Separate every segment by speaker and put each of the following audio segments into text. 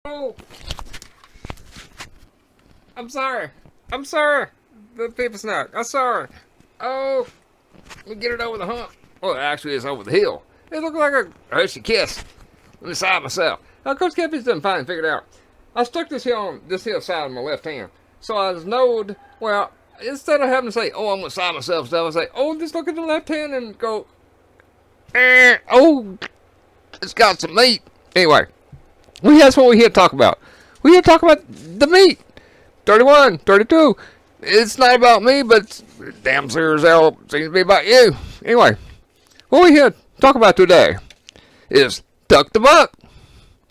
Speaker 1: Oh, I'm sorry. I'm sorry. The paper snack. I'm sorry. Oh, let me get it over the hump. Well, actually, it's over the hill. It looked like a Hershey kiss. Let me side myself. Now, Coach Catfish done finally figured out. I stuck this here on this here side of my left hand. So I was knowed, well, instead of having to say, oh, I'm going to side myself stuff, I say, oh, just look at the left hand and go, oh, it's got some meat. Anyway, that's what we're here to talk about. We're here to talk about the meat. 31, 32. It's not about me, but damn sure as hell seems to be about you. Anyway, what we here to talk about today is tuck the buck.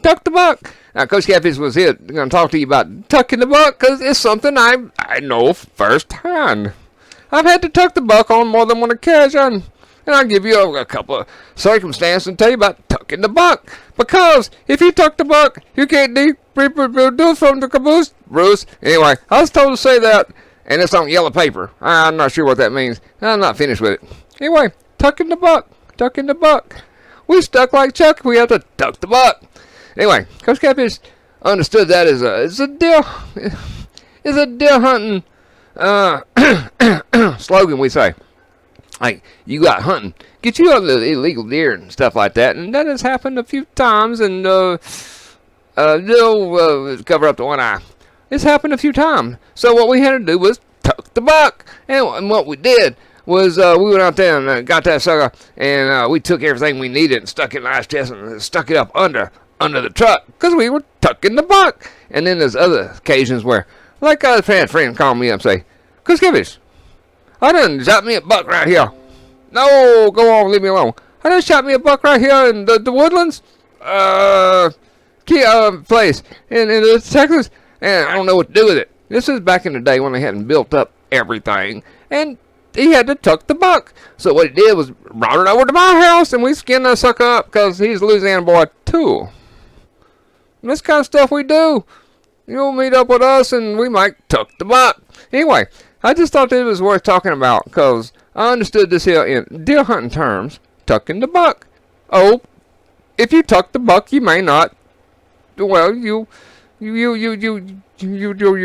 Speaker 1: Tuck the buck. Now, Coach Catfish was here going to talk to you about tucking the buck because it's something I know firsthand. I've had to tuck the buck on more than one occasion. And I'll give you a couple of circumstances and tell you about tucking the buck. Because if you tuck the buck, you can't do from the caboose. Bruce. Anyway, I was told to say that, and it's on yellow paper. I'm not sure what that means. I'm not finished with it. Anyway, tucking the buck. Tucking the buck. We stuck like Chuck. We have to tuck the buck. Anyway, Coach Catfish understood that as a deer hunting slogan, we say. Like, you got hunting. Get you on the illegal deer and stuff like that. And that has happened a few times. And they'll cover up the one eye. It's happened a few times. So what we had to do was tuck the buck. And what we did was we went out there and got that sucker. And we took everything we needed and stuck it in the ice chest and stuck it up under the truck. Because we were tucking the buck. And then there's other occasions where, like a friend called me up and say, Chris Catfish, I done shot me a buck right here. No, go on, leave me alone. I done shot me a buck right here in the woodlands, place in Texas, and I don't know what to do with it. This is back in the day when they hadn't built up everything, and he had to tuck the buck. So what he did was brought it over to my house, and we skinned that sucker up because he's a Louisiana boy too. And this kind of stuff we do. You'll meet up with us, and we might tuck the buck. Anyway, I just thought it was worth talking about because I understood this here in deer hunting terms, tucking the buck. Oh, if you tuck the buck, you may not. Well, you're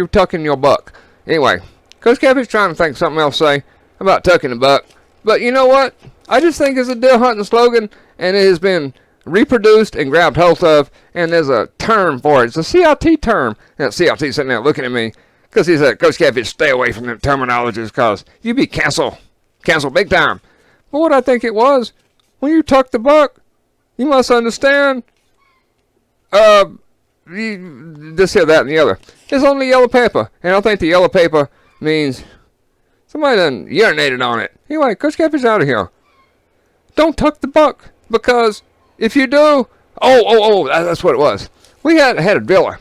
Speaker 1: tucking your buck. Anyway, Coach Catfish trying to think of something else to say about tucking the buck. But you know what? I just think it's a deer hunting slogan, and it has been reproduced and grabbed hold of, and there's a term for it. It's a CLT term. And CLT sitting there looking at me. Because he said, Coach Catfish, stay away from them terminologies because you be canceled. Canceled big time. But what I think it was, when you tuck the buck, you must understand this here, that, and the other. It's only yellow paper. And I think the yellow paper means somebody done urinated on it. Anyway, Coach Catfish out of here. Don't tuck the buck because if you do, that's what it was. We had a driller.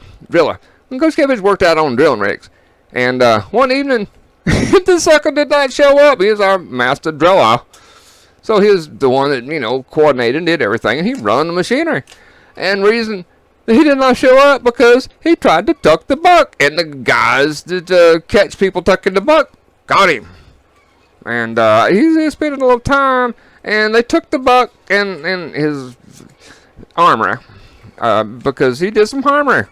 Speaker 1: And Coach Catfish worked out on drilling rigs. And one evening, the sucker did not show up. He was our master driller. So he was the one that, coordinated and did everything. And he run the machinery. And reason he did not show up because he tried to tuck the buck. And the guys that catch people tucking the buck got him. And he spent a little time. And they took the buck and his armor. Because he did some harmony.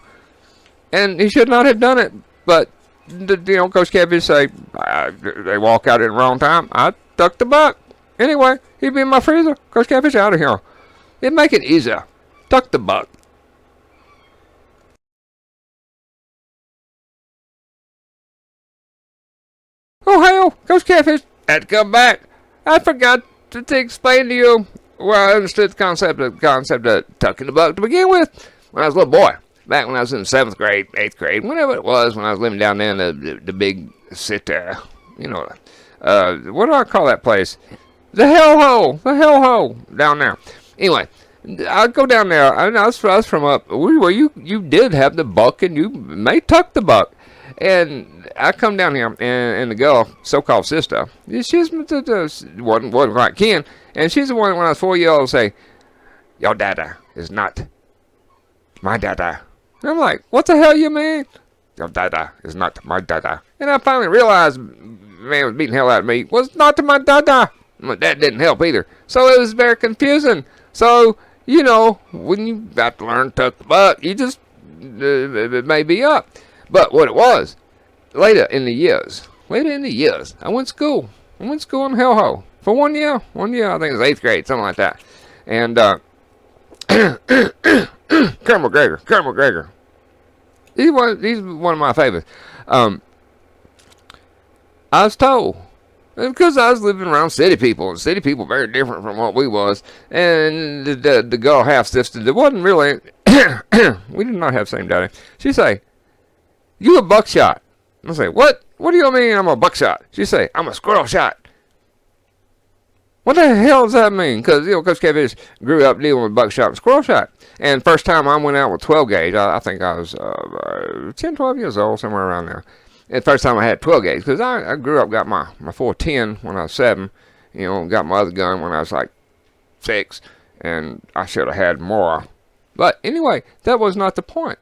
Speaker 1: And he should not have done it. But, Coach Catfish say, they walk out at the wrong time. I tucked the buck. Anyway, he be in my freezer. Coach Catfish out of here. It'd make it easier. Tuck the buck. Oh, hell. Coach Catfish had to come back. I forgot to explain to you where I understood the concept of tucking the buck to begin with when I was a little boy. Back when I was in 7th grade, 8th grade, whenever it was, when I was living down there in the big city, what do I call that place? The hellhole down there. Anyway, I'd go down there. I was from up where you did have the buck, and you may tuck the buck. And I come down here, and the girl, so-called sister, she's wasn't quite kin, and she's the one when I was 4 years old say, "Your dada is not my dada." And I'm like, what the hell you mean? Your dada is not my dada. And I finally realized, man was beating the hell out of me, was not my dada. But that didn't help either. So it was very confusing. So, when you got to learn to tuck the buck, you just it may be up. But what it was, later in the years, I went to school. I went to school in Hellhole for 1 year. 1 year, I think it was 8th grade, something like that. And Colonel McGregor. He's one of my favorites. I was told, because I was living around city people, and city people very different from what we was, and the girl half sister, there wasn't really, we did not have the same daddy. She say, "You a buckshot?" I say, "What? What do you mean I'm a buckshot?" She say, "I'm a squirrel shot." What the hell does that mean? Because, Kosher Catfish grew up dealing with buckshot and squirrel shot. And first time I went out with 12 gauge, I think I was 10, 12 years old, somewhere around there. And first time I had 12 gauge, because I grew up, got my 410 when I was 7. Got my other gun when I was like 6. And I should have had more. But anyway, that was not the point.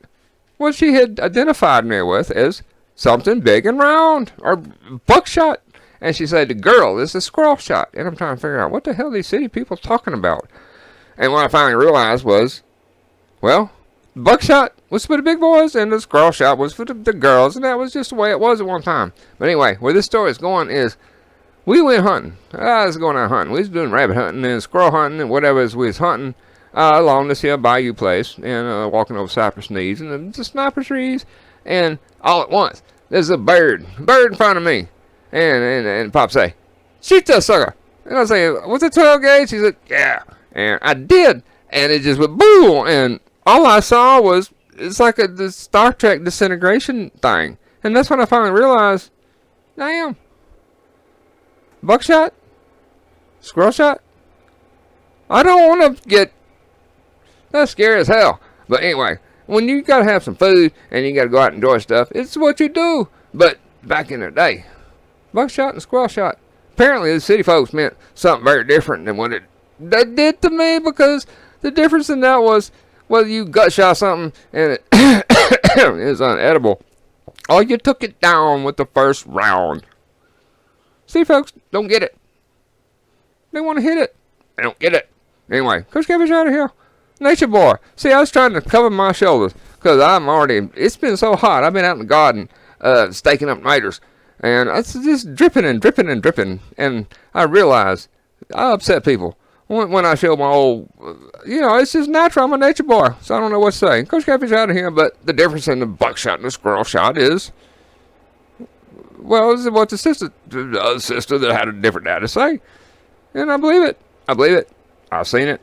Speaker 1: What she had identified me with is something big and round, or buckshot. And she said, "The girl is a squirrel shot." And I'm trying to figure out what the hell these city people talking about. And what I finally realized was, well, buckshot was for the big boys, and the squirrel shot was for the girls, and that was just the way it was at one time. But anyway, where this story is going is, we went hunting. I was going out hunting. We was doing rabbit hunting and squirrel hunting and whatever as we was hunting along this here bayou place, and walking over cypress knees and the sniper trees, and all at once, there's a bird in front of me. And Pop say, "Shoot that sucker." And I say, "Was it 12 gauge?" He said, "Yeah." And I did. And it just went boom. And all I saw was, it's like the Star Trek disintegration thing. And that's when I finally realized, damn. Buckshot? Squirrel shot? I don't want to get, that's scary as hell. But anyway, when you got to have some food and you got to go out and enjoy stuff, it's what you do. But back in the day, buckshot and squirrel shot, apparently the city folks meant something very different than what it did to me, because the difference in that was whether you gut shot something and it is unedible, or you took it down with the first round. City folks don't get it. They want to hit it. They don't get it. Anyway, Kosher Catfish out of here. Nature boy. See, I was trying to cover my shoulders because it's been so hot. I've been out in the garden staking up niters. And it's just dripping and dripping and dripping. And I realize I upset people when I show my old, it's just natural. I'm a nature boy, so I don't know what to say. Kosher Catfish out of here, but the difference in the buckshot and the squirrel shot is, well, is what the other sister that had a different dad to say. And I believe it. I've seen it.